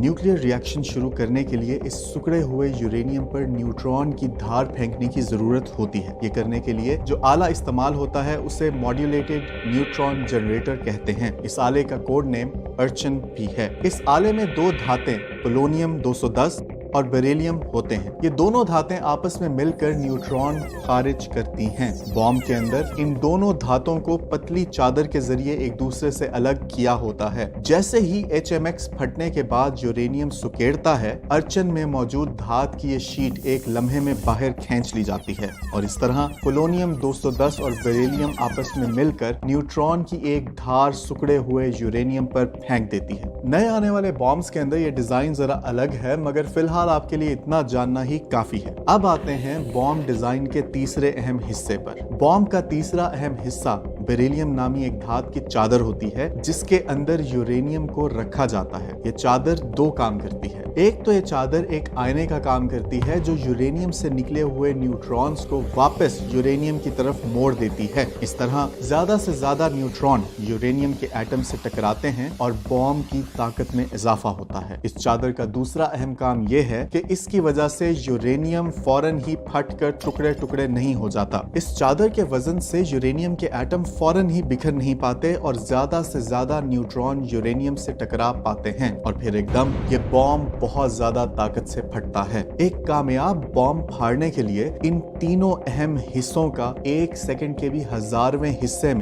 Nuclear reaction शुरू करने के लिए इस सिकुड़े हुए यूरेनियम पर न्यूट्रॉन की धार फेंकने की जरूरत होती है। ये करने के लिए जो आला इस्तेमाल होता है उसे मॉड्यूलेटेड न्यूट्रॉन जनरेटर कहते हैं। इस आले का कोड नेम अर्चन भी है। इस आले में दो धातें पोलोनियम 210 और बेरिलियम होते हैं। ये दोनों धातें आपस में मिलकर न्यूट्रॉन खारिज करती हैं। बॉम्ब के अंदर इन दोनों धातों को पतली चादर के जरिए एक दूसरे से अलग किया होता है। जैसे ही HMX फटने के बाद यूरेनियम सुकेड़ता है, अर्चन में मौजूद धात की ये शीट एक लम्हे में बाहर खींच ली जाती है और इस तरह पोलोनियम 210 और बेरिलियम आपस में मिलकर न्यूट्रॉन की एक धार सिकुड़े हुए यूरेनियम पर फेंक देती है। नए आने वाले बॉम्ब्स के अंदर ये डिजाइन जरा अलग है, मगर फिलहाल आपके लिए इतना जानना ही काफी है। अब आते हैं बॉम्ब डिजाइन के तीसरे अहम हिस्से पर। बॉम्ब का तीसरा अहम हिस्सा बेरिलियम नामी एक धात की चादर होती है जिसके अंदर यूरेनियम को रखा जाता है। ये चादर दो काम करती है। एक तो ये चादर एक आईने का काम करती है जो यूरेनियम से निकले हुए न्यूट्रॉन्स को वापस यूरेनियम की तरफ मोड़ देती है। इस तरह ज्यादा से ज्यादा न्यूट्रॉन यूरेनियम के एटम से टकराते हैं और बॉम्ब की ताकत में इजाफा होता है। इस चादर का दूसरा अहम काम यह है कि इसकी वजह से यूरेनियम फौरन ही फटकर टुकड़े टुकड़े नहीं हो जाता। इस चादर के वजन से यूरेनियम के एटम फौरन ही बिखर नहीं पाते और ज्यादा से ज्यादा न्यूट्रॉन यूरेनियम से टकरा पाते हैं और फिर एकदम ये बॉम्ब बहुत ज्यादा ताकत से फटता है। एक कामयाब बॉम्ब फाड़ने के लिए इन तीनों अहम हिस्सों का 1 सेकंड के भी 1000वें हिस्से में